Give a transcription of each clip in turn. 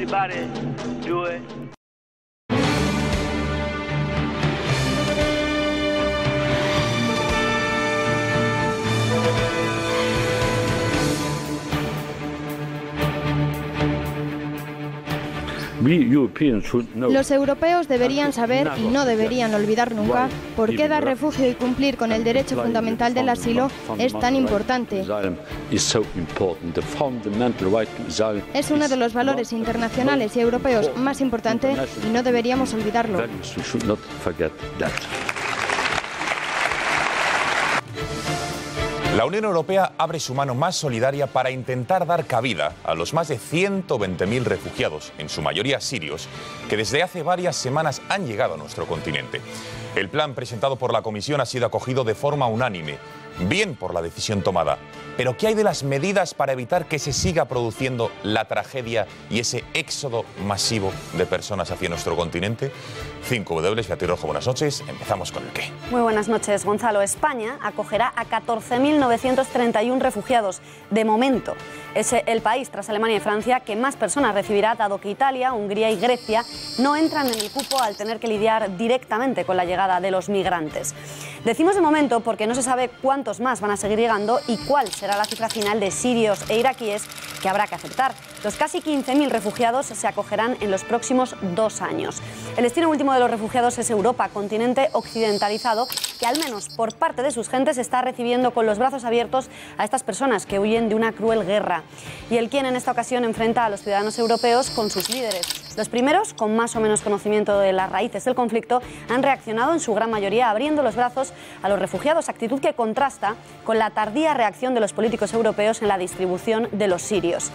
Everybody do it. Los europeos deberían saber y no deberían olvidar nunca por qué dar refugio y cumplir con el derecho fundamental del asilo es tan importante. Es uno de los valores internacionales y europeos más importantes y no deberíamos olvidarlo. La Unión Europea abre su mano más solidaria para intentar dar cabida a los más de 120.000 refugiados, en su mayoría sirios, que desde hace varias semanas han llegado a nuestro continente. El plan presentado por la Comisión ha sido acogido de forma unánime, bien por la decisión tomada. Pero ¿qué hay de las medidas para evitar que se siga produciendo la tragedia y ese éxodo masivo de personas hacia nuestro continente? 5W, Beatriz Rojo, buenas noches. Empezamos con el qué. Muy buenas noches, Gonzalo. España acogerá a 14.931 refugiados. De momento, es el país, tras Alemania y Francia, que más personas recibirá, dado que Italia, Hungría y Grecia no entran en el cupo al tener que lidiar directamente con la llegada de los migrantes. Decimos de momento porque no se sabe cuántos más van a seguir llegando y cuál será la cifra final de sirios e iraquíes que habrá que aceptar. Los casi 15.000 refugiados se acogerán en los próximos 2 años. El destino último de los refugiados es Europa, continente occidentalizado que, al menos por parte de sus gentes, está recibiendo con los brazos abiertos a estas personas que huyen de una cruel guerra. Y el quien en esta ocasión enfrenta a los ciudadanos europeos con sus líderes. Los primeros, con más o menos conocimiento de las raíces del conflicto, han reaccionado en su gran mayoría abriendo los brazos a los refugiados, actitud que contrasta con la tardía reacción de los políticos europeos en la distribución de los sirios.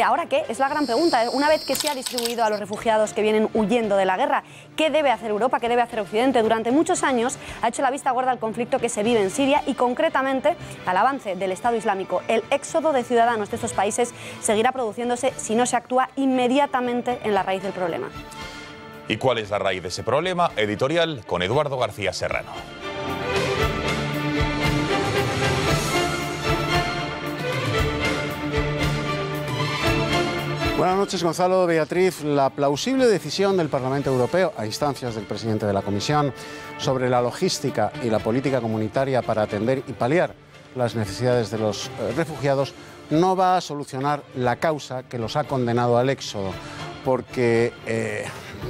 ¿Ahora qué? Es la gran pregunta. Una vez que se ha distribuido a los refugiados que vienen huyendo de la guerra, ¿qué debe hacer Europa? ¿Qué debe hacer Occidente? Durante muchos años ha hecho la vista gorda al conflicto que se vive en Siria y concretamente al avance del Estado Islámico. El éxodo de ciudadanos de estos países seguirá produciéndose si no se actúa inmediatamente en la raíz del problema. ¿Y cuál es la raíz de ese problema? Editorial con Eduardo García Serrano. Buenas noches, Gonzalo, Beatriz. La plausible decisión del Parlamento Europeo, a instancias del presidente de la Comisión, sobre la logística y la política comunitaria para atender y paliar las necesidades de los refugiados, no va a solucionar la causa que los ha condenado al éxodo, porque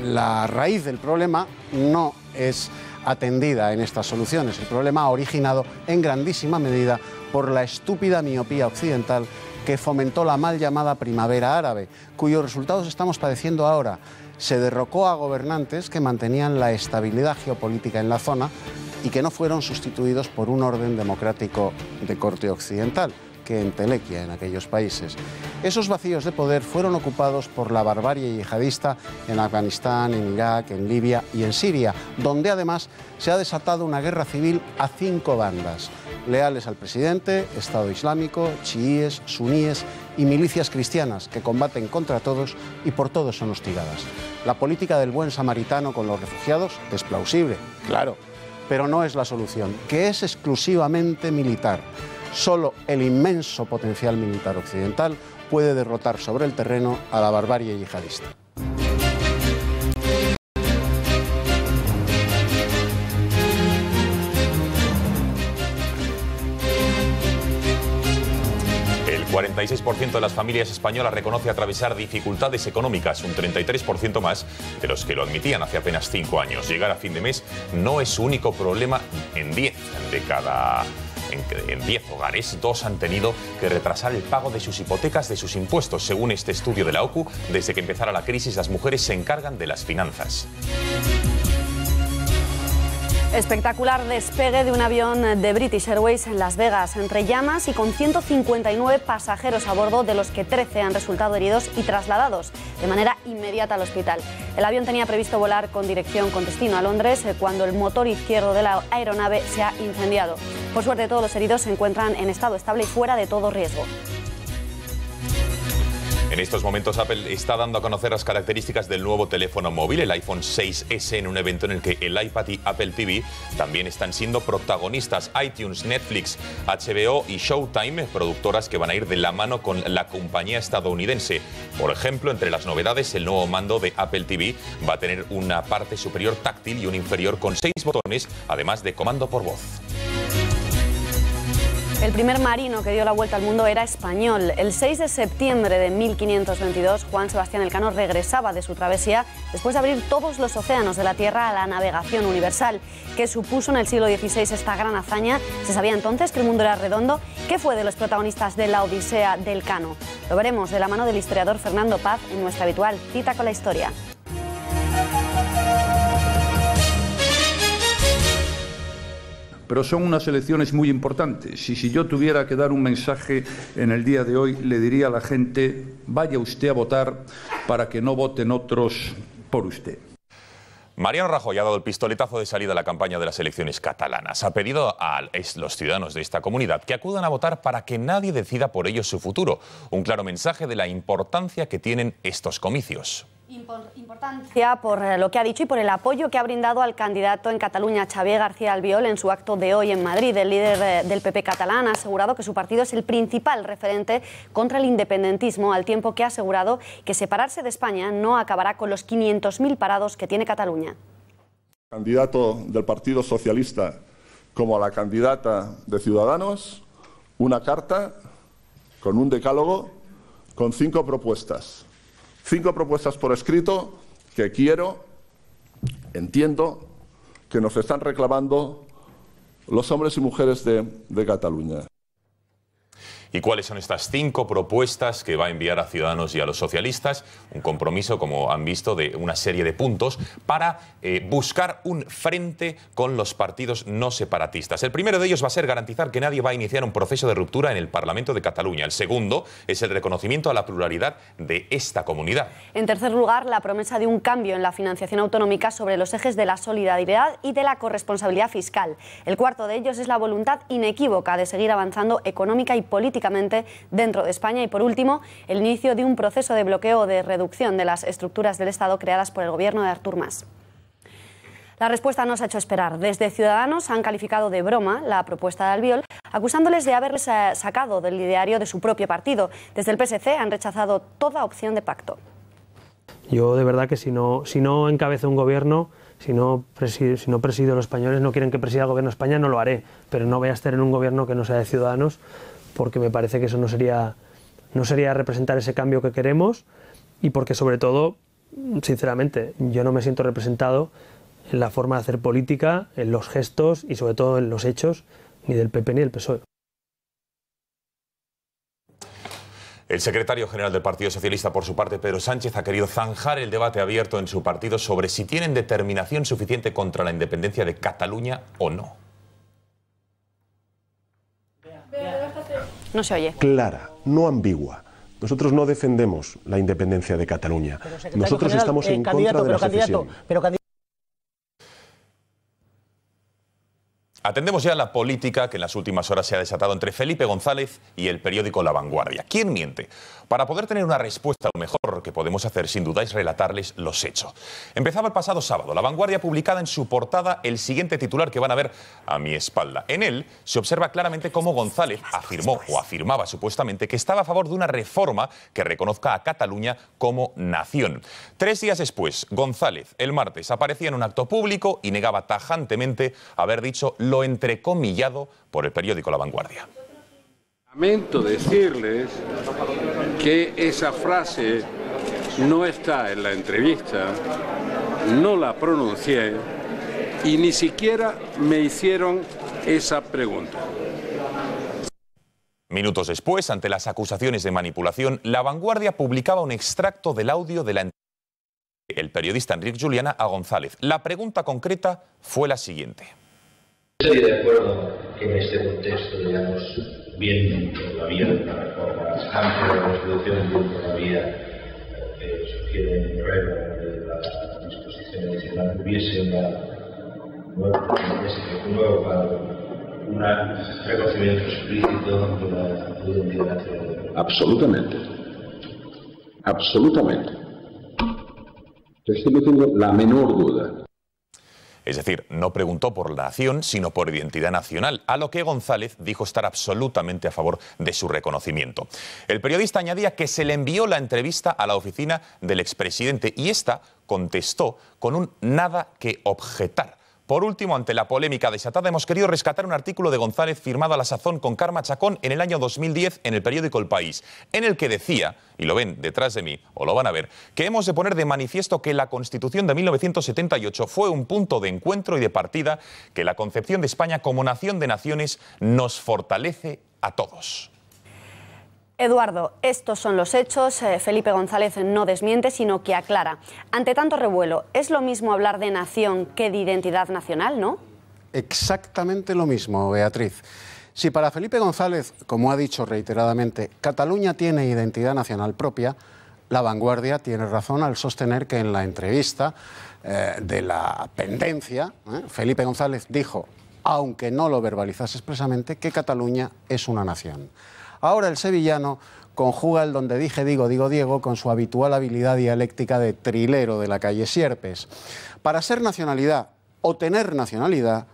la raíz del problema no es atendida en estas soluciones. El problema ha originado en grandísima medida por la estúpida miopía occidental que fomentó la mal llamada primavera árabe, cuyos resultados estamos padeciendo ahora. Se derrocó a gobernantes que mantenían la estabilidad geopolítica en la zona y que no fueron sustituidos por un orden democrático de corte occidental, que entelequia en aquellos países. Esos vacíos de poder fueron ocupados por la barbarie yihadista en Afganistán, en Irak, en Libia y en Siria, donde además se ha desatado una guerra civil a 5 bandas, leales al presidente, Estado Islámico, chiíes, suníes y milicias cristianas que combaten contra todos y por todos son hostigadas. La política del buen samaritano con los refugiados es plausible, claro, pero no es la solución, que es exclusivamente militar. Solo el inmenso potencial militar occidental puede derrotar sobre el terreno a la barbarie yihadista. El 46% de las familias españolas reconoce atravesar dificultades económicas, un 33% más de los que lo admitían hace apenas 5 años. Llegar a fin de mes no es su único problema. En 10 hogares, 2 han tenido que retrasar el pago de sus hipotecas, de sus impuestos. Según este estudio de la OCU, desde que empezara la crisis, las mujeres se encargan de las finanzas. Espectacular despegue de un avión de British Airways en Las Vegas, entre llamas y con 159 pasajeros a bordo, de los que 13 han resultado heridos y trasladados de manera inmediata al hospital. El avión tenía previsto volar con dirección con destino a Londres cuando el motor izquierdo de la aeronave se ha incendiado. Por suerte, todos los heridos se encuentran en estado estable y fuera de todo riesgo. En estos momentos Apple está dando a conocer las características del nuevo teléfono móvil, el iPhone 6S, en un evento en el que el iPad y Apple TV también están siendo protagonistas. iTunes, Netflix, HBO y Showtime, productoras que van a ir de la mano con la compañía estadounidense. Por ejemplo, entre las novedades, el nuevo mando de Apple TV va a tener una parte superior táctil y una inferior con 6 botones, además de comando por voz. El primer marino que dio la vuelta al mundo era español. El 6 de septiembre de 1522, Juan Sebastián Elcano regresaba de su travesía después de abrir todos los océanos de la Tierra a la navegación universal. ¿Qué supuso en el siglo XVI esta gran hazaña? ¿Se sabía entonces que el mundo era redondo? ¿Qué fue de los protagonistas de la Odisea de Elcano? Lo veremos de la mano del historiador Fernando Paz en nuestra habitual Cita con la Historia. Pero son unas elecciones muy importantes y si yo tuviera que dar un mensaje en el día de hoy, le diría a la gente: vaya usted a votar para que no voten otros por usted. Mariano Rajoy ha dado el pistoletazo de salida a la campaña de las elecciones catalanas. Ha pedido a los ciudadanos de esta comunidad que acudan a votar para que nadie decida por ellos su futuro. Un claro mensaje de la importancia que tienen estos comicios. Importancia por lo que ha dicho y por el apoyo que ha brindado al candidato en Cataluña, Xavier García Albiol, en su acto de hoy en Madrid. El líder del PP catalán ha asegurado que su partido es el principal referente contra el independentismo, al tiempo que ha asegurado que separarse de España no acabará con los 500.000 parados que tiene Cataluña. Candidato del Partido Socialista como a la candidata de Ciudadanos, una carta con un decálogo con 5 propuestas. 5 propuestas por escrito que entiendo, que nos están reclamando los hombres y mujeres de Cataluña. ¿Y cuáles son estas 5 propuestas que va a enviar a Ciudadanos y a los socialistas? Un compromiso, como han visto, de una serie de puntos para buscar un frente con los partidos no separatistas. El primero de ellos va a ser garantizar que nadie va a iniciar un proceso de ruptura en el Parlamento de Cataluña. El segundo es el reconocimiento a la pluralidad de esta comunidad. En tercer lugar, la promesa de un cambio en la financiación autonómica sobre los ejes de la solidaridad y de la corresponsabilidad fiscal. El cuarto de ellos es la voluntad inequívoca de seguir avanzando económica y políticamente dentro de España. Y por último, el inicio de un proceso de bloqueo o de reducción de las estructuras del Estado creadas por el gobierno de Artur Mas. La respuesta no se ha hecho esperar. Desde Ciudadanos han calificado de broma la propuesta de Albiol, acusándoles de haberles sacado del ideario de su propio partido. Desde el PSC han rechazado toda opción de pacto. Yo de verdad que si no encabezo un gobierno, si no presido los españoles, no quieren que presida el gobierno de España, no lo haré. Pero no voy a estar en un gobierno que no sea de Ciudadanos, porque me parece que eso no sería representar ese cambio que queremos, y porque sobre todo, sinceramente, yo no me siento representado en la forma de hacer política, en los gestos y sobre todo en los hechos, ni del PP ni del PSOE. El secretario general del Partido Socialista, por su parte, Pedro Sánchez, ha querido zanjar el debate abierto en su partido sobre si tienen determinación suficiente contra la independencia de Cataluña o no. No se oye. Clara, no ambigua. Nosotros no defendemos la independencia de Cataluña. Nosotros estamos en contra de la secesión. Atendemos ya a la política que en las últimas horas se ha desatado entre Felipe González y el periódico La Vanguardia. ¿Quién miente? Para poder tener una respuesta, lo mejor que podemos hacer, sin duda, es relatarles los hechos. Empezaba el pasado sábado. La Vanguardia publicaba en su portada el siguiente titular que van a ver a mi espalda. En él se observa claramente cómo González afirmaba supuestamente que estaba a favor de una reforma que reconozca a Cataluña como nación. 3 días después, González, el martes, aparecía en un acto público y negaba tajantemente haber dicho lo entrecomillado por el periódico La Vanguardia. Lamento decirles que esa frase no está en la entrevista, no la pronuncié y ni siquiera me hicieron esa pregunta. Minutos después, ante las acusaciones de manipulación, La Vanguardia publicaba un extracto del audio de la entrevista del periodista Enric Juliana a González. La pregunta concreta fue la siguiente. Estoy de acuerdo que en este contexto, digamos, bien por la vía de una reforma amplia de la Constitución, bien por la vía que sugiere en regla de la disposición adicional, hubiese un reconocimiento explícito de la identidad nacional. Absolutamente. absolutamente. De esto no tengo la menor duda. Es decir, no preguntó por la nación, sino por identidad nacional, a lo que González dijo estar absolutamente a favor de su reconocimiento. El periodista añadía que se le envió la entrevista a la oficina del expresidente y esta contestó con un nada que objetar. Por último, ante la polémica desatada, hemos querido rescatar un artículo de González firmado a la sazón con Carme Chacón en el año 2010 en el periódico El País, en el que decía, y lo ven detrás de mí, o lo van a ver, que hemos de poner de manifiesto que la Constitución de 1978 fue un punto de encuentro y de partida, que la concepción de España como nación de naciones nos fortalece a todos. Eduardo, estos son los hechos. Felipe González no desmiente, sino que aclara. Ante tanto revuelo, ¿es lo mismo hablar de nación que de identidad nacional, no? Exactamente lo mismo, Beatriz. Si para Felipe González, como ha dicho reiteradamente, Cataluña tiene identidad nacional propia, La Vanguardia tiene razón al sostener que en la entrevista de la pendencia, Felipe González dijo, aunque no lo verbalizase expresamente, que Cataluña es una nación. Ahora el sevillano conjuga el donde dije digo, digo Diego con su habitual habilidad dialéctica de trilero de la calle Sierpes. Para ser nacionalidad o tener nacionalidad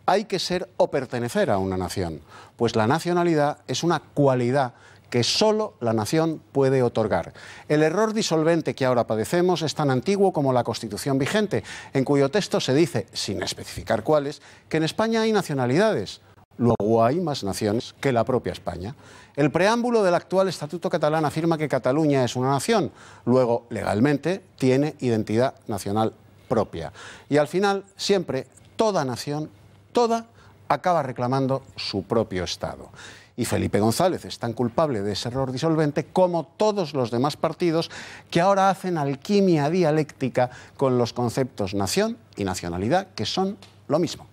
hay que ser o pertenecer a una nación, pues la nacionalidad es una cualidad que solo la nación puede otorgar. El error disolvente que ahora padecemos es tan antiguo como la Constitución vigente, en cuyo texto se dice, sin especificar cuáles, que en España hay nacionalidades. Luego hay más naciones que la propia España. El preámbulo del actual Estatuto catalán afirma que Cataluña es una nación. Luego, legalmente, tiene identidad nacional propia. Y al final, siempre, toda nación, toda, acaba reclamando su propio Estado. Y Felipe González es tan culpable de ese error disolvente como todos los demás partidos que ahora hacen alquimia dialéctica con los conceptos nación y nacionalidad, que son lo mismo.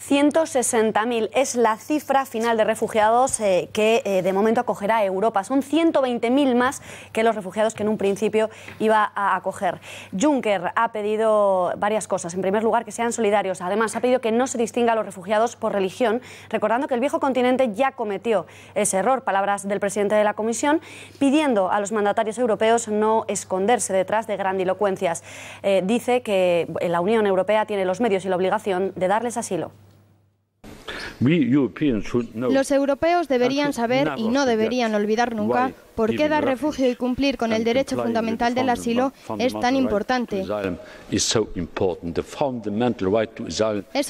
160.000 es la cifra final de refugiados que de momento acogerá Europa. Son 120.000 más que los refugiados que en un principio iba a acoger. Juncker ha pedido varias cosas. En primer lugar, que sean solidarios. Además, ha pedido que no se distinga a los refugiados por religión, recordando que el viejo continente ya cometió ese error. Palabras del presidente de la Comisión, pidiendo a los mandatarios europeos no esconderse detrás de grandilocuencias. Dice que la Unión Europea tiene los medios y la obligación de darles asilo. Los europeos deberían saber y no deberían olvidar nunca por qué dar refugio y cumplir con el derecho fundamental del asilo es tan importante. Es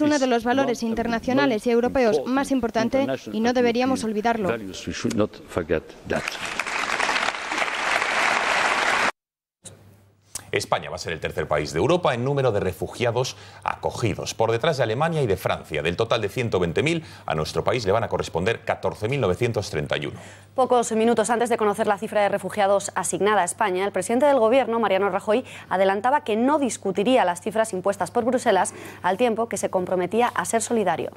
uno de los valores internacionales y europeos más importantes y no deberíamos olvidarlo. España va a ser el tercer país de Europa en número de refugiados acogidos, por detrás de Alemania y de Francia. Del total de 120.000, a nuestro país le van a corresponder 14.931. Pocos minutos antes de conocer la cifra de refugiados asignada a España, el presidente del Gobierno, Mariano Rajoy, adelantaba que no discutiría las cifras impuestas por Bruselas, al tiempo que se comprometía a ser solidario.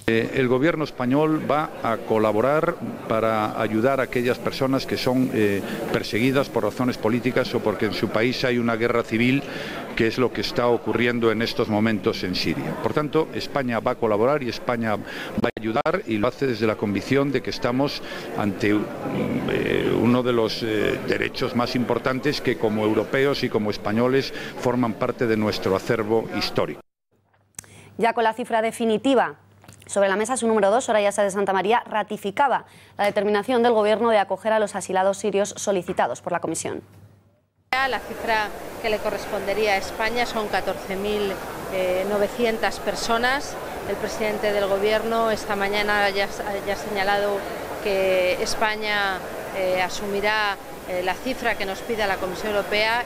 El gobierno español va a colaborar para ayudar a aquellas personas que son perseguidas por razones políticas o porque en su país hay una guerra civil, que es lo que está ocurriendo en estos momentos en Siria. Por tanto, España va a colaborar y España va a ayudar, y lo hace desde la convicción de que estamos ante uno de los derechos más importantes que como europeos y como españoles forman parte de nuestro acervo histórico. Ya con la cifra definitiva sobre la mesa, su número 2, Soraya Sáez de Santamaría, ratificaba la determinación del Gobierno de acoger a los asilados sirios solicitados por la Comisión. La cifra que le correspondería a España son 14.900 personas. El presidente del Gobierno esta mañana ya ha señalado que España asumirá la cifra que nos pida la Comisión Europea.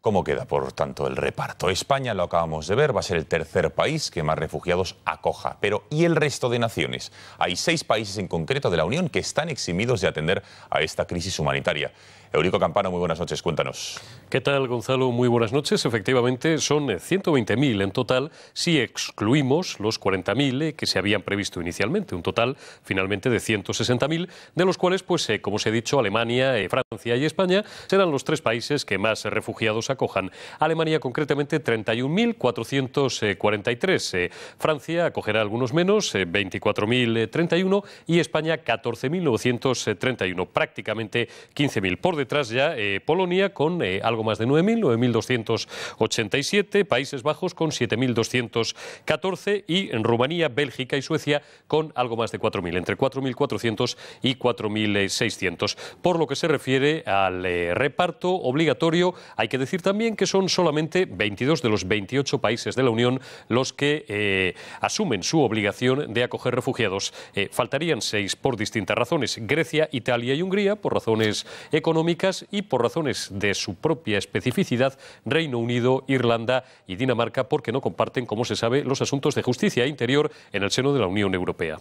¿Cómo queda, por tanto, el reparto? España, lo acabamos de ver, va a ser el tercer país que más refugiados acoja. Pero, ¿y el resto de naciones? Hay 6 países en concreto de la Unión que están eximidos de atender a esta crisis humanitaria. Eurico Campano, muy buenas noches, cuéntanos. ¿Qué tal, Gonzalo? Muy buenas noches. Efectivamente, son 120.000 en total si excluimos los 40.000 que se habían previsto inicialmente. Un total, finalmente, de 160.000, de los cuales, pues, como os he dicho, Alemania, Francia y España serán los 3 países que más refugiados acojan. Alemania concretamente 31.443. Francia acogerá algunos menos, 24.031 y España 14.931, prácticamente 15.000. Por detrás ya Polonia con algo más de 9.287, Países Bajos con 7.214 y en Rumanía, Bélgica y Suecia con algo más de 4.000, entre 4.400 y 4.600. Por lo que se refiere al reparto obligatorio, hay que decir también que son solamente 22 de los 28 países de la Unión los que asumen su obligación de acoger refugiados. Faltarían 6 por distintas razones: Grecia, Italia y Hungría por razones económicas y por razones de su propia especificidad, Reino Unido, Irlanda y Dinamarca, porque no comparten, como se sabe, los asuntos de justicia e interior en el seno de la Unión Europea.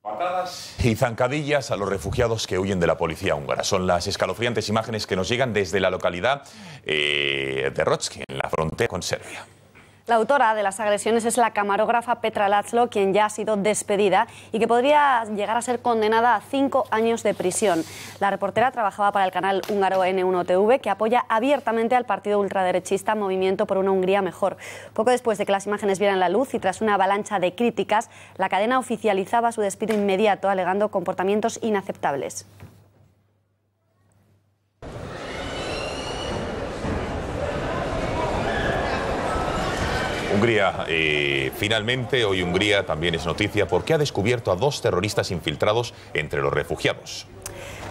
Patadas y zancadillas a los refugiados que huyen de la policía húngara. Son las escalofriantes imágenes que nos llegan desde la localidad de Rotsky, en la frontera con Serbia. La autora de las agresiones es la camarógrafa Petra László, quien ya ha sido despedida y que podría llegar a ser condenada a 5 años de prisión. La reportera trabajaba para el canal húngaro N1TV, que apoya abiertamente al partido ultraderechista Movimiento por una Hungría Mejor. Poco después de que las imágenes vieran la luz y tras una avalancha de críticas, la cadena oficializaba su despido inmediato, alegando comportamientos inaceptables. Hungría, finalmente, hoy Hungría también es noticia porque ha descubierto a 2 terroristas infiltrados entre los refugiados.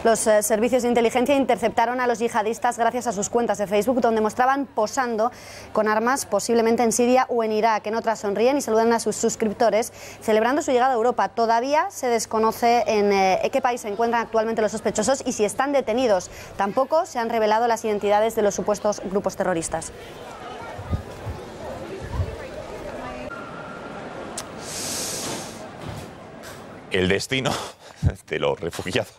Los servicios de inteligencia interceptaron a los yihadistas gracias a sus cuentas de Facebook, donde mostraban posando con armas, posiblemente en Siria o en Irak. En otras sonríen y saludan a sus suscriptores, celebrando su llegada a Europa. Todavía se desconoce en qué país se encuentran actualmente los sospechosos y si están detenidos. Tampoco se han revelado las identidades de los supuestos grupos terroristas. El destino de los refugiados.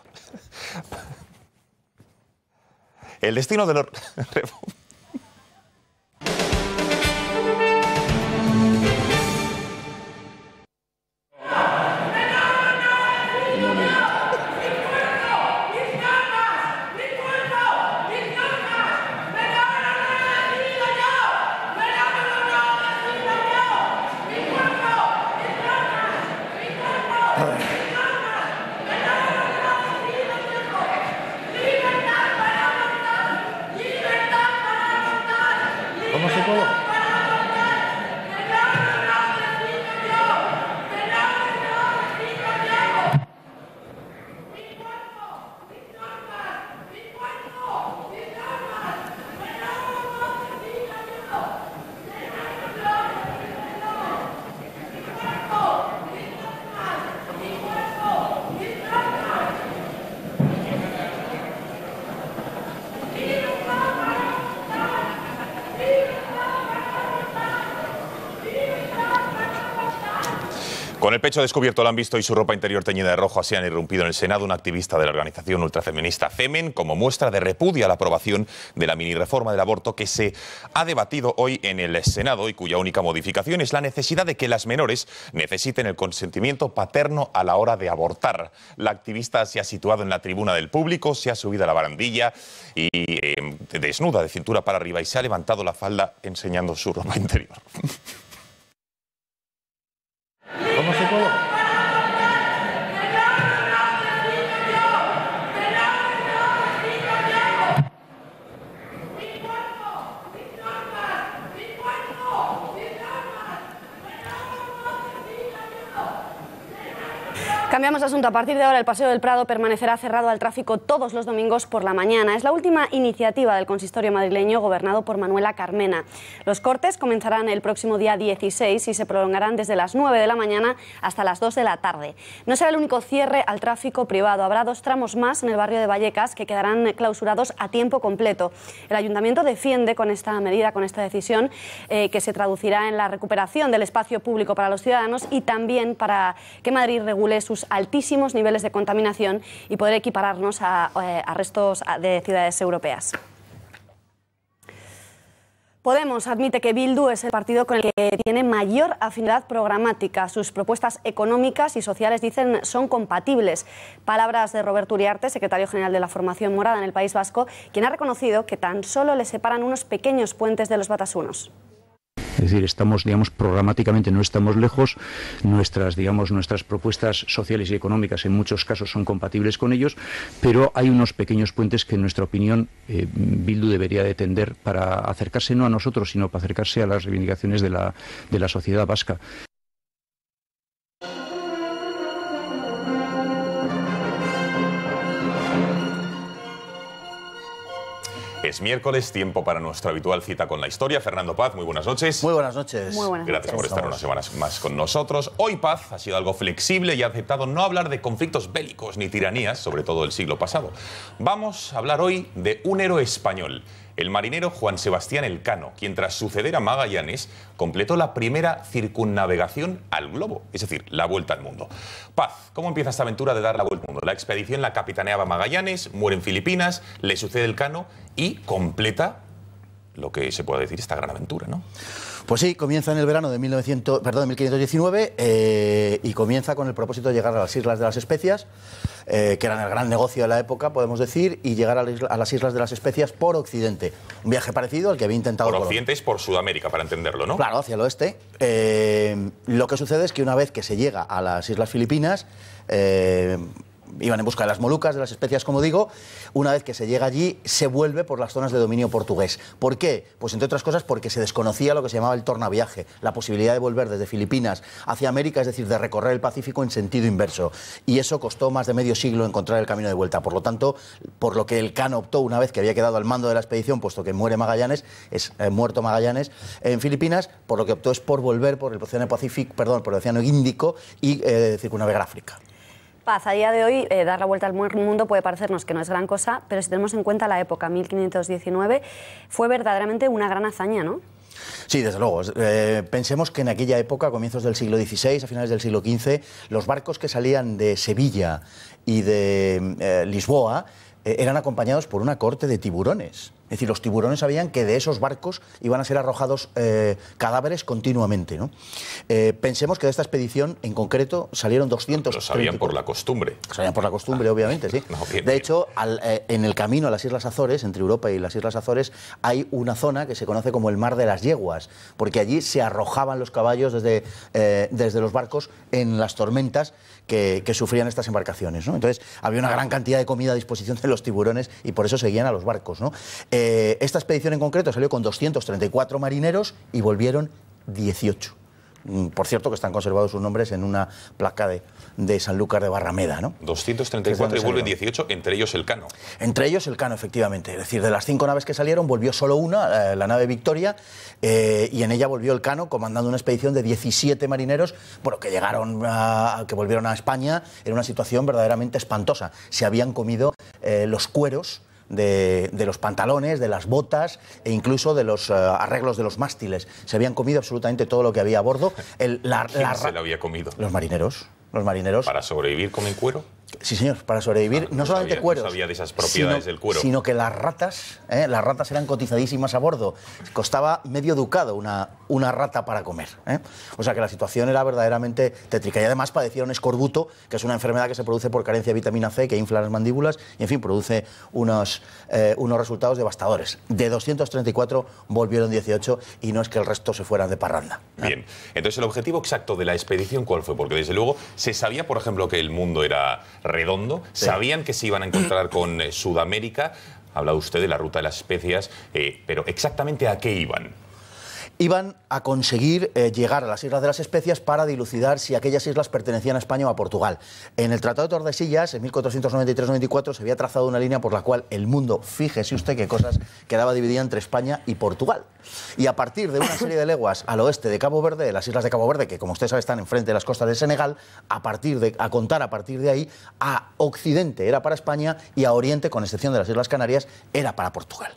El destino de los refugiados. Con el pecho descubierto lo han visto y su ropa interior teñida de rojo así han irrumpido en el Senado un activista de la organización ultrafeminista Femen como muestra de repudio a la aprobación de la mini-reforma del aborto que se ha debatido hoy en el Senado y cuya única modificación es la necesidad de que las menores necesiten el consentimiento paterno a la hora de abortar. La activista se ha situado en la tribuna del público, se ha subido a la barandilla y desnuda de cintura para arriba y se ha levantado la falda enseñando su ropa interior. ¿Cómo se coloca? Cambiamos de asunto. A partir de ahora el Paseo del Prado permanecerá cerrado al tráfico todos los domingos por la mañana. Es la última iniciativa del consistorio madrileño gobernado por Manuela Carmena. Los cortes comenzarán el próximo día 16 y se prolongarán desde las 9 de la mañana hasta las 2 de la tarde. No será el único cierre al tráfico privado. Habrá 2 tramos más en el barrio de Vallecas que quedarán clausurados a tiempo completo. El ayuntamiento defiende con esta medida, con esta decisión, que se traducirá en la recuperación del espacio público para los ciudadanos y también para que Madrid regule sus altísimos niveles de contaminación y poder equipararnos a restos de ciudades europeas. Podemos admite que Bildu es el partido con el que tiene mayor afinidad programática. Sus propuestas económicas y sociales, dicen, son compatibles. Palabras de Roberto Uriarte, secretario general de la Formación Morada en el País Vasco, quien ha reconocido que tan solo le separan unos pequeños puentes de los batasunos. Es decir, estamos, programáticamente no estamos lejos, nuestras propuestas sociales y económicas en muchos casos son compatibles con ellos, pero hay unos pequeños puentes que en nuestra opinión Bildu debería de tender para acercarse no a nosotros, sino para acercarse a las reivindicaciones de la sociedad vasca. Es miércoles, tiempo para nuestra habitual cita con la historia. Fernando Paz, muy buenas noches. Muy buenas noches. Muy buenas Gracias noches. por estar unas semanas más con nosotros. Hoy Paz ha sido algo flexible y ha aceptado no hablar de conflictos bélicos ni tiranías, sobre todo del siglo pasado. Vamos a hablar hoy de un héroe español, el marinero Juan Sebastián Elcano, quien tras suceder a Magallanes completó la primera circunnavegación al globo, es decir, la vuelta al mundo. Paz, ¿cómo empieza esta aventura de dar la vuelta al mundo? La expedición la capitaneaba Magallanes, muere en Filipinas, le sucede Elcano y completa lo que se puede decir esta gran aventura, ¿no? Pues sí, comienza en el verano de 1519 y comienza con el propósito de llegar a las Islas de las Especias, que eran el gran negocio de la época, podemos decir, y llegar a las Islas de las Especias por Occidente. Un viaje parecido al que había intentado... Por Occidente es por Sudamérica, para entenderlo, ¿no? Claro, hacia el oeste. Lo que sucede es que una vez que se llega a las Islas Filipinas... iban en busca de las Molucas, de las Especias, como digo. Una vez que se llega allí, se vuelve por las zonas de dominio portugués. ¿Por qué? Pues entre otras cosas porque se desconocía lo que se llamaba el tornaviaje, la posibilidad de volver desde Filipinas hacia América, es decir, de recorrer el Pacífico en sentido inverso. Y eso costó más de medio siglo encontrar el camino de vuelta. Por lo tanto, por lo que Elcano optó una vez que había quedado al mando de la expedición, puesto que muere Magallanes, muerto Magallanes en Filipinas, por lo que optó es por volver por el Océano Pacífico, por el Océano Índico y circunnavegar África. Paz, a día de hoy dar la vuelta al mundo puede parecernos que no es gran cosa, pero si tenemos en cuenta la época 1519, fue verdaderamente una gran hazaña, ¿no? Sí, desde luego. Pensemos que en aquella época, a comienzos del siglo XVI, a finales del siglo XV, los barcos que salían de Sevilla y de Lisboa eran acompañados por una corte de tiburones. Es decir, los tiburones sabían que de esos barcos iban a ser arrojados cadáveres continuamente, ¿no? Pensemos que de esta expedición, en concreto, salieron 200... Lo sabían por la costumbre. Sabían por la costumbre, obviamente, sí. No, bien, de hecho, en el camino a las Islas Azores, entre Europa y las Islas Azores, hay una zona que se conoce como el Mar de las Yeguas, porque allí se arrojaban los caballos desde los barcos en las tormentas que sufrían estas embarcaciones, ¿no? Entonces, había una gran cantidad de comida a disposición de los tiburones y por eso seguían a los barcos, ¿no? Esta expedición en concreto salió con 234 marineros y volvieron 18. Por cierto, que están conservados sus nombres en una placa de Sanlúcar de Barrameda, ¿no? 234 y vuelven 18, entre ellos Elcano. Entre ellos Elcano, efectivamente. Es decir, de las 5 naves que salieron, volvió solo una, la nave Victoria, y en ella volvió Elcano comandando una expedición de 17 marineros, bueno, que volvieron a España en una situación verdaderamente espantosa. Se habían comido los cueros de los pantalones, de las botas e incluso de los arreglos de los mástiles. Se habían comido absolutamente todo lo que había a bordo. ¿Quién se lo había comido? Los marineros. Los marineros. ¿Para sobrevivir comen cuero? Sí, señor, para sobrevivir. No solamente cueros. No sabía de esas propiedades del cuero. Sino que las ratas eran cotizadísimas a bordo. Costaba medio ducado una rata para comer. O sea que la situación era verdaderamente tétrica. Y además padecieron escorbuto, que es una enfermedad que se produce por carencia de vitamina C, que infla las mandíbulas y, en fin, produce unos resultados devastadores. De 234 volvieron 18 y no es que el resto se fueran de parranda. Bien. Entonces, ¿el objetivo exacto de la expedición cuál fue? Porque, desde luego, se sabía, por ejemplo, que el mundo era redondo, sí. Sabían que se iban a encontrar con Sudamérica, ha hablado usted de la ruta de las especias, pero exactamente ¿a qué iban? Iban a conseguir llegar a las Islas de las Especias para dilucidar si aquellas islas pertenecían a España o a Portugal. En el Tratado de Tordesillas, en 1493-94, se había trazado una línea por la cual el mundo, fíjese usted qué cosas, quedaba dividida entre España y Portugal. Y a partir de una serie de leguas al oeste de Cabo Verde, de las Islas de Cabo Verde, que como usted sabe están enfrente de las costas de Senegal, a contar a partir de ahí, a occidente era para España y a oriente, con excepción de las Islas Canarias, era para Portugal.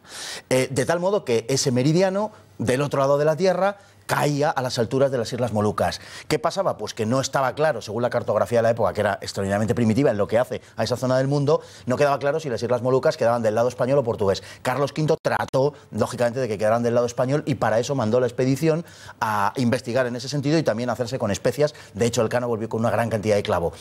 De tal modo que ese meridiano del otro lado de la Tierra caía a las alturas de las Islas Molucas. ¿Qué pasaba? Pues que no estaba claro, según la cartografía de la época, que era extraordinariamente primitiva en lo que hace a esa zona del mundo, no quedaba claro si las Islas Molucas quedaban del lado español o portugués. Carlos V trató, lógicamente, de que quedaran del lado español y para eso mandó la expedición a investigar en ese sentido y también a hacerse con especias. De hecho, Elcano volvió con una gran cantidad de clavo.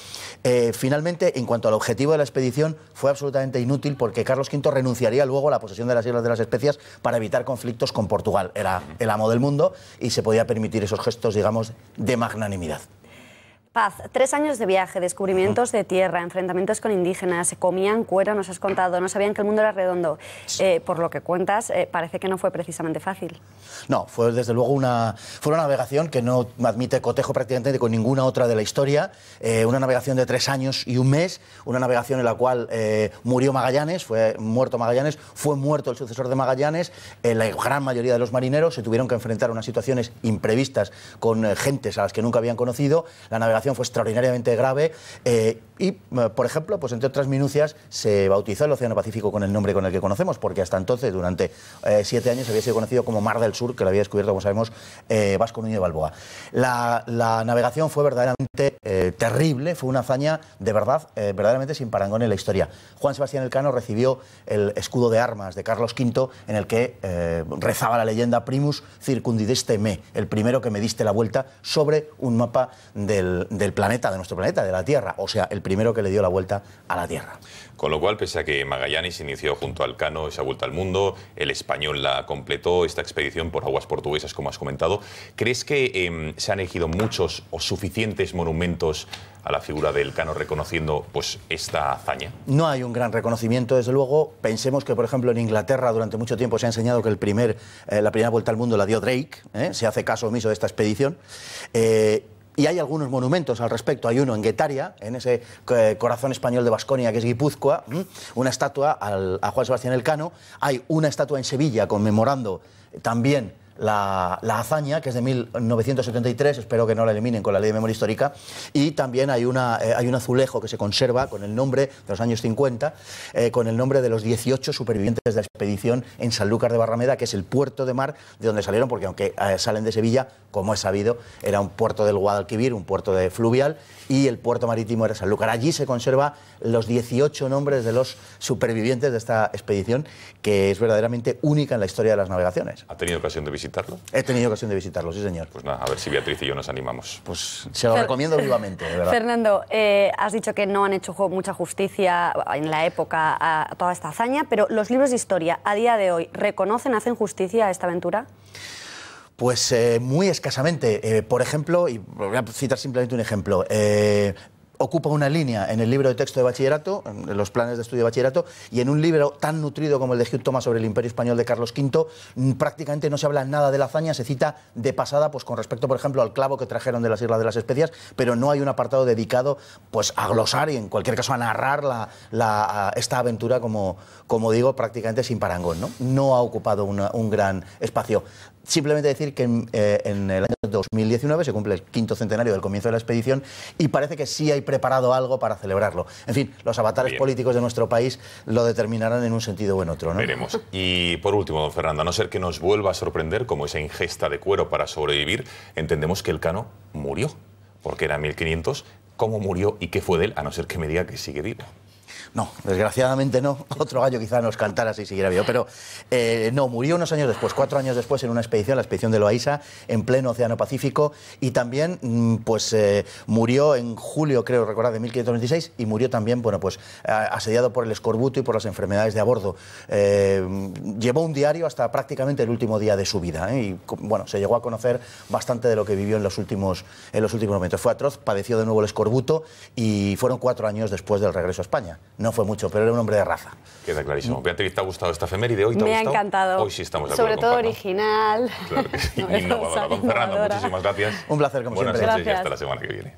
Finalmente, en cuanto al objetivo de la expedición, fue absolutamente inútil porque Carlos V renunciaría luego a la posesión de las Islas de las Especias para evitar conflictos con Portugal. Era el amo del mundo y se podía permitir esos gestos, digamos, de magnanimidad. Paz, 3 años de viaje, descubrimientos de tierra, enfrentamientos con indígenas, comían cuero, nos has contado, no sabían que el mundo era redondo. Por lo que cuentas, parece que no fue precisamente fácil. No, fue desde luego una navegación que no admite cotejo prácticamente con ninguna otra de la historia. Una navegación de 3 años y un mes, una navegación en la cual murió Magallanes, fue muerto el sucesor de Magallanes. La gran mayoría de los marineros se tuvieron que enfrentar a unas situaciones imprevistas con gentes a las que nunca habían conocido. La navegación fue extraordinariamente grave y, por ejemplo, pues entre otras minucias, se bautizó el Océano Pacífico con el nombre con el que conocemos, porque hasta entonces, durante 7 años, había sido conocido como Mar del Sur, que lo había descubierto, como sabemos, Vasco Núñez de Balboa. La navegación fue verdaderamente terrible, fue una hazaña de verdad, verdaderamente sin parangón en la historia. Juan Sebastián Elcano recibió el escudo de armas de Carlos V, en el que rezaba la leyenda Primus circundideste me, el primero que me diste la vuelta sobre un mapa del planeta, de nuestro planeta, de la Tierra, o sea, el primero que le dio la vuelta a la Tierra. Con lo cual, pese a que Magallanes inició junto a Elcano esa vuelta al mundo, el español la completó, esta expedición por aguas portuguesas, como has comentado, ¿crees que se han elegido muchos o suficientes monumentos a la figura de Elcano reconociendo pues esta hazaña? No hay un gran reconocimiento, desde luego. Pensemos que, por ejemplo, en Inglaterra durante mucho tiempo se ha enseñado que la primera vuelta al mundo la dio Drake, se hace caso omiso de esta expedición. Y hay algunos monumentos al respecto. Hay uno en Guetaria, en ese corazón español de Baskonia, que es Guipúzcoa, una estatua a Juan Sebastián Elcano. Hay una estatua en Sevilla conmemorando también la hazaña, que es de 1973, espero que no la eliminen con la Ley de Memoria Histórica, y también hay un azulejo que se conserva con el nombre de los años 50, con el nombre de los 18 supervivientes de la expedición en Sanlúcar de Barrameda, que es el puerto de mar de donde salieron, porque aunque salen de Sevilla, como es sabido, era un puerto del Guadalquivir, un puerto de fluvial, y el puerto marítimo era Sanlúcar. Allí se conserva los 18 nombres de los supervivientes de esta expedición, que es verdaderamente única en la historia de las navegaciones. ¿Ha tenido ocasión de visitarlo? He tenido ocasión de visitarlo, sí, señor. Pues nada, a ver si Beatriz y yo nos animamos. Pues se lo recomiendo vivamente, de verdad. Fernando, has dicho que no han hecho mucha justicia en la época a toda esta hazaña, pero los libros de historia a día de hoy, ¿reconocen, hacen justicia a esta aventura? Pues muy escasamente. Por ejemplo, y voy a citar simplemente un ejemplo, ocupa una línea en el libro de texto de bachillerato, en los planes de estudio de bachillerato, y en un libro tan nutrido como el de Hugh Thomas sobre el Imperio Español de Carlos V, prácticamente no se habla nada de la hazaña, se cita de pasada, pues con respecto, por ejemplo, al clavo que trajeron de las Islas de las Especias, pero no hay un apartado dedicado pues a glosar y, en cualquier caso, a narrar esta aventura, como digo, prácticamente sin parangón, ¿no? No ha ocupado un gran espacio. Simplemente decir que en el año 2019 se cumple el 5º centenario del comienzo de la expedición y parece que sí hay preparado algo para celebrarlo. En fin, los avatares políticos de nuestro país lo determinarán en un sentido o en otro, ¿no? Veremos. Y por último, don Fernando, a no ser que nos vuelva a sorprender como esa ingesta de cuero para sobrevivir, entendemos que Elcano murió, porque era 1500. ¿Cómo murió y qué fue de él? A no ser que me diga que sigue vivo. No, desgraciadamente no. Otro gallo quizá nos cantara si siguiera vivo. Pero no, murió unos años después, 4 años después, en una expedición, la expedición de Loaiza, en pleno Océano Pacífico. Y también murió en julio, creo recordar, de 1526. Y murió también, bueno, pues asediado por el escorbuto y por las enfermedades de a bordo. Llevó un diario hasta prácticamente el último día de su vida. Y bueno, se llegó a conocer bastante de lo que vivió en los últimos momentos. Fue atroz, padeció de nuevo el escorbuto y fueron 4 años después del regreso a España. No fue mucho, pero era un hombre de raza. Queda clarísimo. Beatriz, ¿te ha gustado esta efeméride hoy? ¿Te ha gustado? Me ha encantado. Hoy sí estamos de acuerdo. Sobre todo original. Claro que sí. Innovadora. Don Fernando, muchísimas gracias. Un placer, como siempre. Buenas noches y hasta la semana que viene.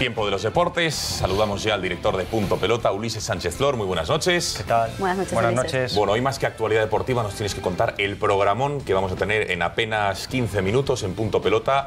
Tiempo de los deportes. Saludamos ya al director de Punto Pelota, Ulises Sánchez Flor. Muy buenas noches. ¿Qué tal? Buenas noches. Buenas Ulises. noches. Bueno, hoy más que actualidad deportiva nos tienes que contar el programón que vamos a tener en apenas 15 minutos en Punto Pelota.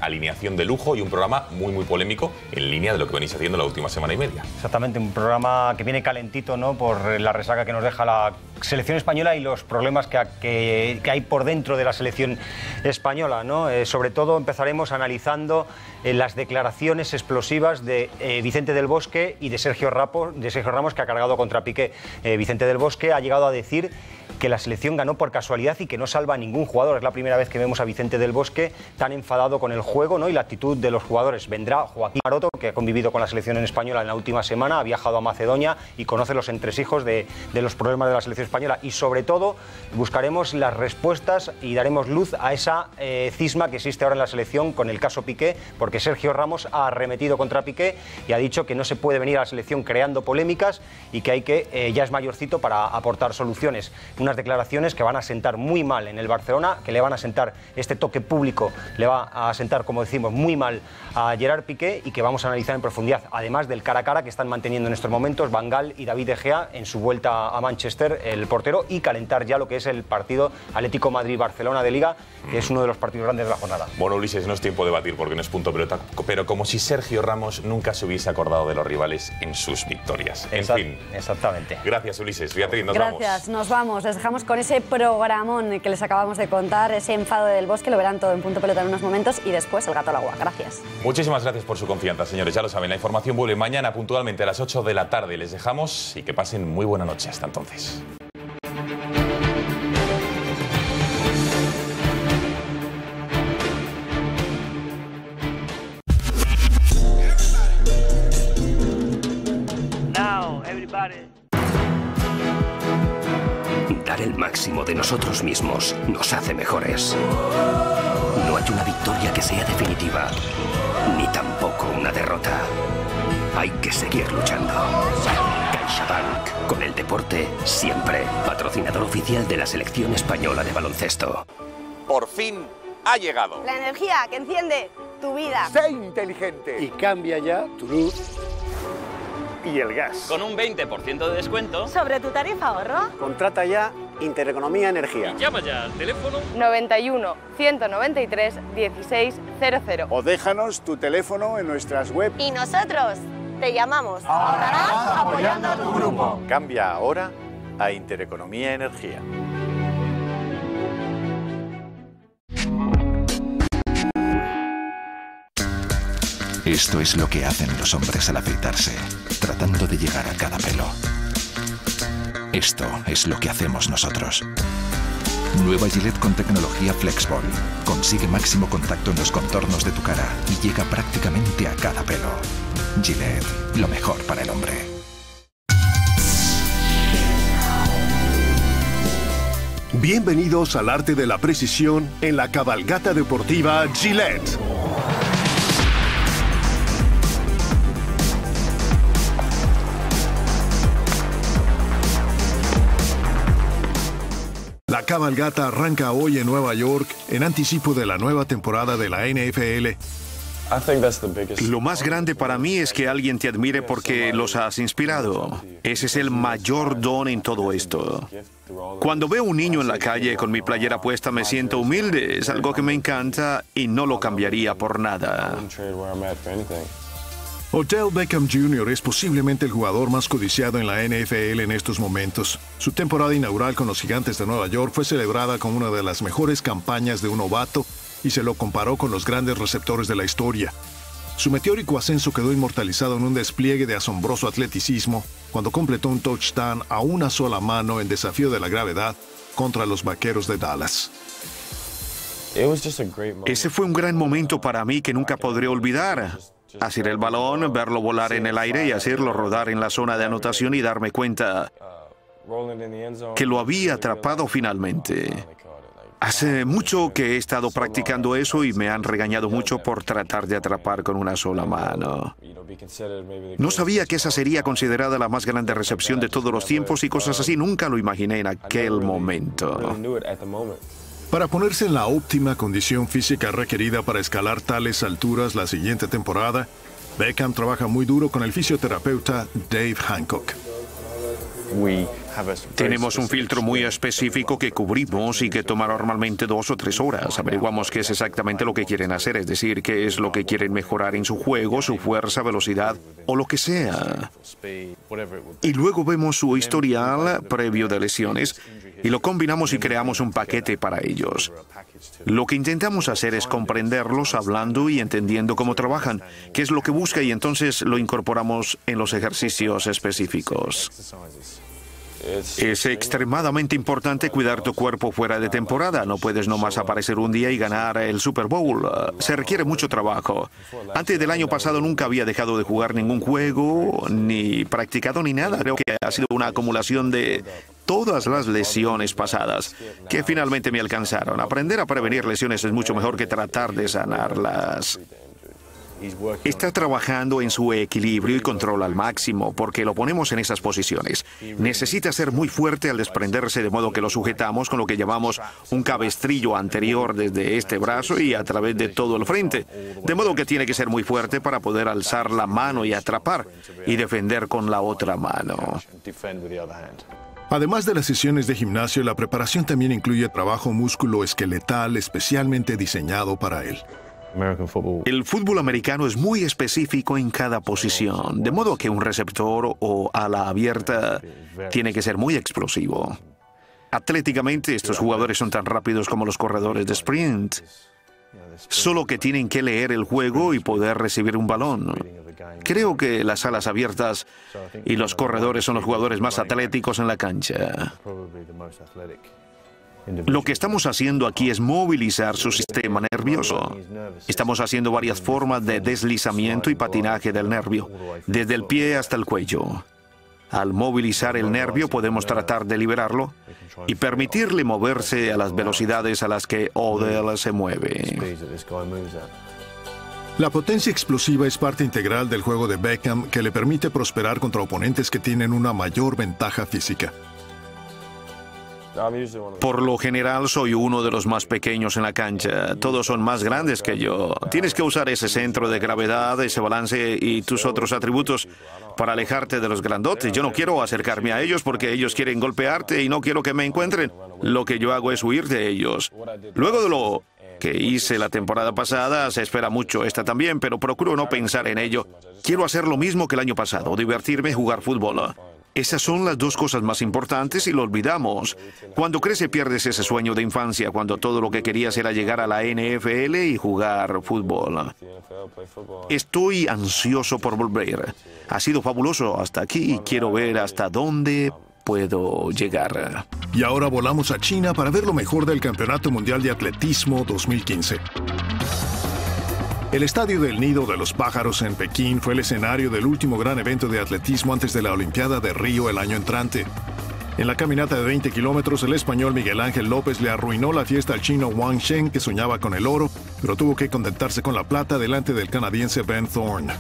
Alineación de lujo y un programa muy polémico en línea de lo que venís haciendo la última semana y media. Exactamente, un programa que viene calentito, ¿no?, por la resaca que nos deja la selección española y los problemas que hay por dentro de la selección española, ¿no? Sobre todo empezaremos analizando las declaraciones explosivas de Vicente del Bosque y de Sergio Ramos, que ha cargado contra Piqué. Vicente del Bosque ha llegado a decir que la selección ganó por casualidad y que no salva a ningún jugador. Es la primera vez que vemos a Vicente del Bosque tan enfadado con el juego, ¿no?, y la actitud de los jugadores. Vendrá Joaquín Maroto, que ha convivido con la selección española en la última semana, ha viajado a Macedonia y conoce los entresijos de los problemas de la selección española. Y sobre todo buscaremos las respuestas y daremos luz a esa cisma que existe ahora en la selección con el caso Piqué, porque Sergio Ramos ha arremetido contra Piqué y ha dicho que no se puede venir a la selección creando polémicas y que hay que ya es mayorcito para aportar soluciones. Unas declaraciones que van a sentar muy mal en el Barcelona, que le van a sentar, este toque público le va a sentar, como decimos, muy mal a Gerard Piqué, y que vamos a analizar en profundidad, además del cara a cara que están manteniendo en estos momentos Van Gaal y David De Gea en su vuelta a Manchester, el portero, y calentar ya lo que es el partido Atlético Madrid-Barcelona de Liga, que es uno de los partidos grandes de la jornada. Bueno, Ulises, no es tiempo de debatir porque no es Punto Pelota, pero como si Sergio Ramos nunca se hubiese acordado de los rivales en sus victorias. En fin. Exactamente. Gracias, Ulises. Beatriz, nos vamos. Gracias, nos vamos. Les dejamos con ese programón que les acabamos de contar, ese enfado del Bosque, lo verán todo en Punto Pelota en unos momentos, y después el gato al agua. Gracias. Muchísimas gracias por su confianza, señores. Ya lo saben, la información vuelve mañana puntualmente a las 8 de la tarde. Les dejamos y que pasen muy buena noche. Hasta entonces. Dar el máximo de nosotros mismos nos hace mejores. No hay una victoria que sea definitiva, ni tampoco una derrota. Hay que seguir luchando. CaixaBank, con el deporte siempre. Patrocinador oficial de la selección española de baloncesto. Por fin ha llegado. La energía que enciende tu vida. Sé inteligente. Y cambia ya tu luz y el gas. Con un 20% de descuento sobre tu tarifa ahorro. Contrata ya Intereconomía Energía. Y llama ya al teléfono 91 193 1600. O déjanos tu teléfono en nuestras webs. Y nosotros te llamamos. Ahorrarás apoyando a tu grupo. Cambia ahora a Intereconomía Energía. Esto es lo que hacen los hombres al afeitarse, tratando de llegar a cada pelo. Esto es lo que hacemos nosotros. Nueva Gillette con tecnología FlexBall. Consigue máximo contacto en los contornos de tu cara y llega prácticamente a cada pelo. Gillette, lo mejor para el hombre. Bienvenidos al arte de la precisión en la cabalgata deportiva Gillette. La cabalgata arranca hoy en Nueva York en anticipo de la nueva temporada de la NFL. Lo más grande para mí es que alguien te admire porque los has inspirado. Ese es el mayor don en todo esto. Cuando veo un niño en la calle con mi playera puesta me siento humilde. Es algo que me encanta y no lo cambiaría por nada. Odell Beckham Jr. es posiblemente el jugador más codiciado en la NFL en estos momentos. Su temporada inaugural con los Gigantes de Nueva York fue celebrada como una de las mejores campañas de un novato y se lo comparó con los grandes receptores de la historia. Su meteórico ascenso quedó inmortalizado en un despliegue de asombroso atleticismo cuando completó un touchdown a una sola mano en desafío de la gravedad contra los Vaqueros de Dallas. Ese fue un gran momento para mí que nunca podré olvidar. Asir el balón, verlo volar en el aire y hacerlo rodar en la zona de anotación y darme cuenta que lo había atrapado finalmente. Hace mucho que he estado practicando eso y me han regañado mucho por tratar de atrapar con una sola mano. No sabía que esa sería considerada la más grande recepción de todos los tiempos y cosas así. Nunca lo imaginé en aquel momento. Para ponerse en la óptima condición física requerida para escalar tales alturas la siguiente temporada, Beckham trabaja muy duro con el fisioterapeuta Dave Hancock. Tenemos un filtro muy específico que cubrimos y que toma normalmente 2 o 3 horas. Averiguamos qué es exactamente lo que quieren hacer, es decir, qué es lo que quieren mejorar en su juego, su fuerza, velocidad o lo que sea. Y luego vemos su historial previo de lesiones y lo combinamos y creamos un paquete para ellos. Lo que intentamos hacer es comprenderlos hablando y entendiendo cómo trabajan, qué es lo que busca y entonces lo incorporamos en los ejercicios específicos. Es extremadamente importante cuidar tu cuerpo fuera de temporada. No puedes nomás aparecer un día y ganar el Super Bowl. Se requiere mucho trabajo. Antes del año pasado nunca había dejado de jugar ningún juego, ni practicado ni nada. Creo que ha sido una acumulación de todas las lesiones pasadas que finalmente me alcanzaron. Aprender a prevenir lesiones es mucho mejor que tratar de sanarlas. Está trabajando en su equilibrio y control al máximo porque lo ponemos en esas posiciones. Necesita ser muy fuerte al desprenderse de modo que lo sujetamos con lo que llamamos un cabestrillo anterior desde este brazo y a través de todo el frente. De modo que tiene que ser muy fuerte para poder alzar la mano y atrapar y defender con la otra mano. Además de las sesiones de gimnasio, la preparación también incluye trabajo músculo-esqueletal especialmente diseñado para él. El fútbol americano es muy específico en cada posición, de modo que un receptor o ala abierta tiene que ser muy explosivo. Atléticamente, estos jugadores son tan rápidos como los corredores de sprint, solo que tienen que leer el juego y poder recibir un balón. Creo que las alas abiertas y los corredores son los jugadores más atléticos en la cancha. Lo que estamos haciendo aquí es movilizar su sistema nervioso. Estamos haciendo varias formas de deslizamiento y patinaje del nervio, desde el pie hasta el cuello. Al movilizar el nervio podemos tratar de liberarlo y permitirle moverse a las velocidades a las que Odell se mueve. La potencia explosiva es parte integral del juego de Beckham que le permite prosperar contra oponentes que tienen una mayor ventaja física. Por lo general soy uno de los más pequeños en la cancha. Todos son más grandes que yo. Tienes que usar ese centro de gravedad, ese balance y tus otros atributos para alejarte de los grandotes. Yo no quiero acercarme a ellos porque ellos quieren golpearte y no quiero que me encuentren. Lo que yo hago es huir de ellos. Luego de lo que hice la temporada pasada, se espera mucho esta también, pero procuro no pensar en ello. Quiero hacer lo mismo que el año pasado, divertirme y jugar fútbol. Esas son las 2 cosas más importantes y lo olvidamos. Cuando creces pierdes ese sueño de infancia, cuando todo lo que querías era llegar a la NFL y jugar fútbol. Estoy ansioso por volver. Ha sido fabuloso hasta aquí y quiero ver hasta dónde puedo llegar. Y ahora volamos a China para ver lo mejor del Campeonato Mundial de Atletismo 2015. El Estadio del Nido de los Pájaros en Pekín fue el escenario del último gran evento de atletismo antes de la Olimpiada de Río el año entrante. En la caminata de 20 kilómetros, el español Miguel Ángel López le arruinó la fiesta al chino Wang Shen, que soñaba con el oro, pero tuvo que contentarse con la plata delante del canadiense Ben Thorne.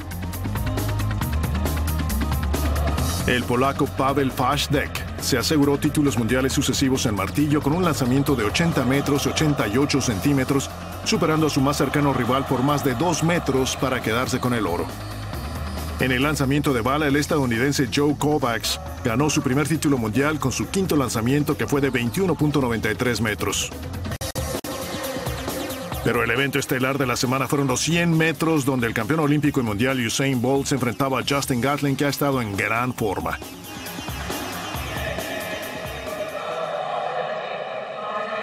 El polaco Paweł Fajdek se aseguró títulos mundiales sucesivos en martillo con un lanzamiento de 80 metros 88 centímetros, superando a su más cercano rival por más de 2 metros para quedarse con el oro. En el lanzamiento de bala, el estadounidense Joe Kovacs ganó su primer título mundial con su 5º lanzamiento, que fue de 21.93 metros. Pero el evento estelar de la semana fueron los 100 metros, donde el campeón olímpico y mundial Usain Bolt se enfrentaba a Justin Gatlin, que ha estado en gran forma.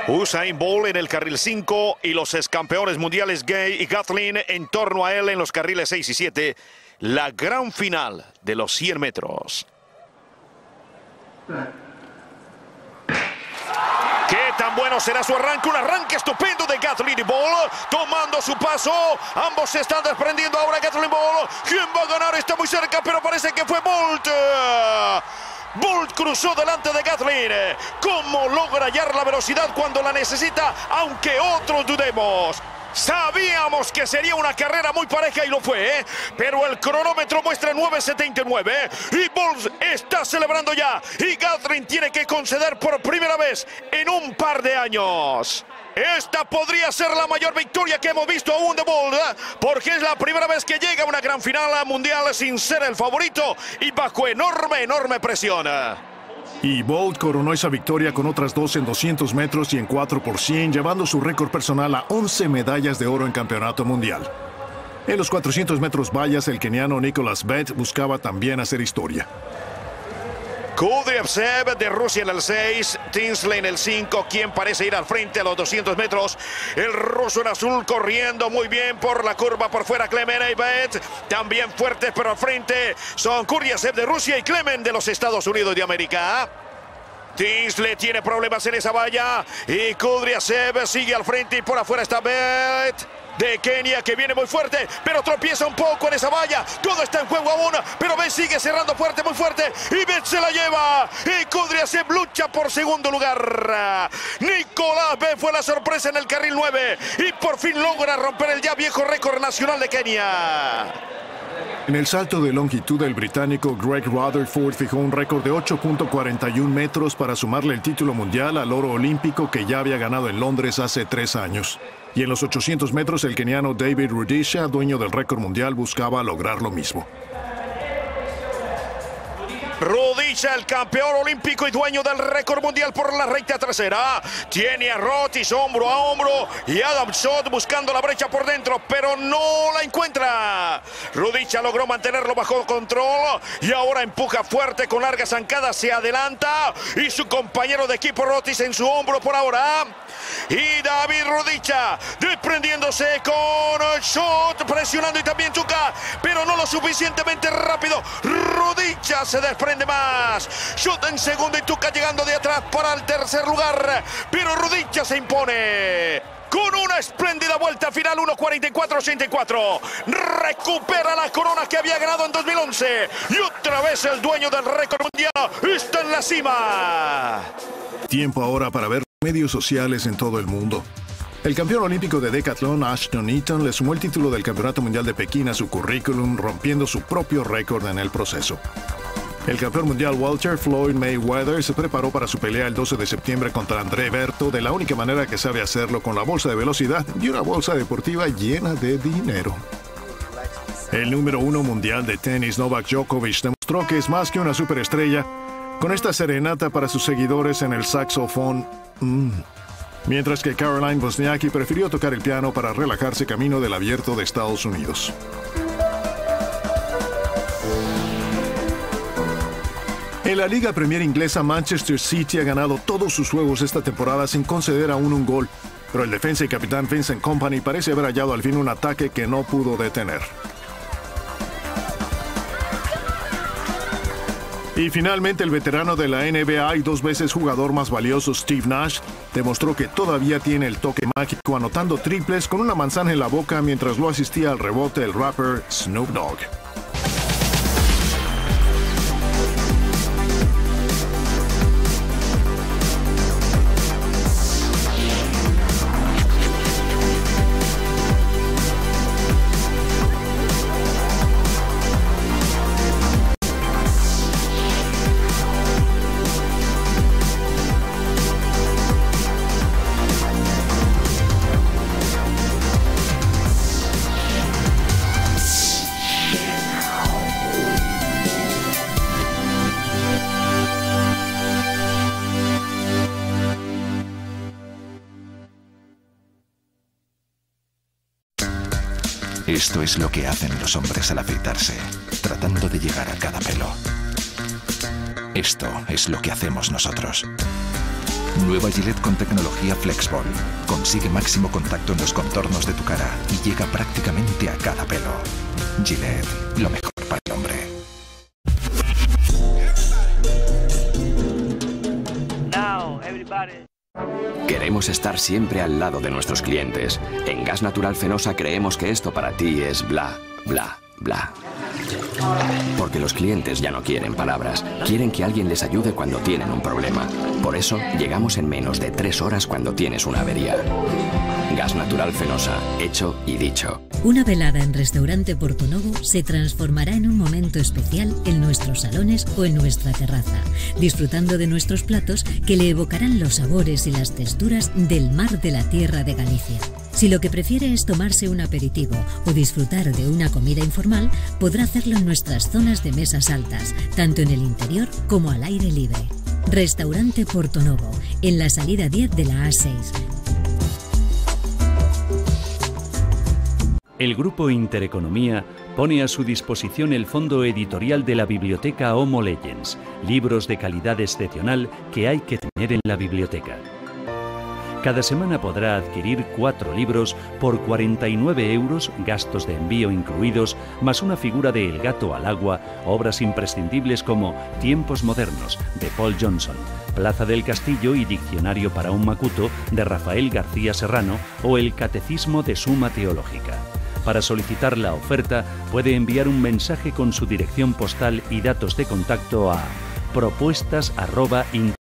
Usain Bolt en el carril 5 y los excampeones mundiales Gay y Gatlin en torno a él en los carriles 6 y 7. La gran final de los 100 metros. ¿Qué tan bueno será su arranque? Un arranque estupendo de Gatlin y Bolt, tomando su paso. Ambos se están desprendiendo ahora. Gatlin y Bolt. ¿Quién va a ganar? Está muy cerca, pero parece que fue Bolt. Bolt cruzó delante de Gatlin. ¿Cómo logra hallar la velocidad cuando la necesita? Aunque otros dudemos. Sabíamos que sería una carrera muy pareja y lo fue, pero el cronómetro muestra 9:79 y Bolt está celebrando ya y Gatlin tiene que conceder por primera vez en un par de años. Esta podría ser la mayor victoria que hemos visto aún de Bolt, porque es la primera vez que llega a una gran final mundial sin ser el favorito y bajo enorme presión. Y Bolt coronó esa victoria con otras 2 en 200 metros y en 4x100, llevando su récord personal a 11 medallas de oro en campeonato mundial. En los 400 metros vallas, el keniano Nicholas Bett buscaba también hacer historia. Kudryavtsev de Rusia en el 6, Tinsley en el 5, quien parece ir al frente a los 200 metros. El ruso en azul corriendo muy bien por la curva por fuera. Klemen y Bett también fuertes, pero al frente son Kudryavtsev de Rusia y Klemen de los Estados Unidos de América. Tinsley tiene problemas en esa valla y Kudryavtsev sigue al frente y por afuera está Bett de Kenia, que viene muy fuerte, pero tropieza un poco en esa valla. Todo está en juego aún, pero Bett sigue cerrando fuerte, muy fuerte, y Bett se la lleva, y Kudryavtsev lucha por segundo lugar. Nicolás Bett fue la sorpresa en el carril 9, y por fin logra romper el ya viejo récord nacional de Kenia. En el salto de longitud, el británico Greg Rutherford fijó un récord de 8.41 metros para sumarle el título mundial al oro olímpico que ya había ganado en Londres hace 3 años. Y en los 800 metros, el keniano David Rudisha, dueño del récord mundial, buscaba lograr lo mismo. Rudisha, el campeón olímpico y dueño del récord mundial por la recta trasera. Tiene a Rotis hombro a hombro y Adam Schott buscando la brecha por dentro, pero no la encuentra. Rudisha logró mantenerlo bajo control y ahora empuja fuerte con larga zancada, se adelanta y su compañero de equipo Rotis en su hombro por ahora. Y David Rudisha desprendiéndose con Schott, presionando y también Chuka, pero no lo suficientemente rápido. Rudisha se desprende más. Schott en segundo y Chuka llegando de atrás para el tercer lugar, pero Rudisha se impone con una espléndida vuelta final, 1:44.84. Recupera la corona que había ganado en 2011 y otra vez el dueño del récord mundial está en la cima. Tiempo ahora para ver medios sociales en todo el mundo. El campeón olímpico de decatlón Ashton Eaton le sumó el título del Campeonato Mundial de Pekín a su currículum, rompiendo su propio récord en el proceso. El campeón mundial Walter Floyd Mayweather se preparó para su pelea el 12 de septiembre contra André Berto de la única manera que sabe hacerlo, con la bolsa de velocidad y una bolsa deportiva llena de dinero. El número 1 mundial de tenis Novak Djokovic demostró que es más que una superestrella con esta serenata para sus seguidores en el saxofón. Mientras que Caroline Wozniacki prefirió tocar el piano para relajarse camino del Abierto de Estados Unidos. En la Liga Premier inglesa, Manchester City ha ganado todos sus juegos esta temporada sin conceder aún un gol, pero el defensa y capitán Vincent Kompany parece haber hallado al fin un ataque que no pudo detener. Y finalmente, el veterano de la NBA y 2 veces jugador más valioso Steve Nash demostró que todavía tiene el toque mágico, anotando triples con una manzana en la boca mientras lo asistía al rebote el rapper Snoop Dogg. Esto es lo que hacen los hombres al afeitarse, tratando de llegar a cada pelo. Esto es lo que hacemos nosotros. Nueva Gillette con tecnología FlexBall. Consigue máximo contacto en los contornos de tu cara y llega prácticamente a cada pelo. Gillette, lo mejor para el hombre. Queremos estar siempre al lado de nuestros clientes. En Gas Natural Fenosa creemos que esto para ti es bla, bla, bla. Porque los clientes ya no quieren palabras, quieren que alguien les ayude cuando tienen un problema. Por eso, llegamos en menos de 3 horas cuando tienes una avería. Gas natural Fenosa, hecho y dicho. Una velada en Restaurante Portonovo se transformará en un momento especial en nuestros salones o en nuestra terraza, disfrutando de nuestros platos que le evocarán los sabores y las texturas del mar de la tierra de Galicia. Si lo que prefiere es tomarse un aperitivo o disfrutar de una comida informal, podrá hacerlo en nuestras zonas de mesas altas, tanto en el interior como al aire libre. Restaurante Portonovo, en la salida 10 de la A6. El Grupo Intereconomía pone a su disposición el fondo editorial de la biblioteca Homo Legends, libros de calidad excepcional que hay que tener en la biblioteca. Cada semana podrá adquirir 4 libros por 49 €, gastos de envío incluidos, más una figura de El gato al agua, obras imprescindibles como Tiempos modernos, de Paul Johnson, Plaza del Castillo y Diccionario para un Macuto, de Rafael García Serrano, o El Catecismo de Suma Teológica. Para solicitar la oferta, puede enviar un mensaje con su dirección postal y datos de contacto a propuestas@intereconomía.es.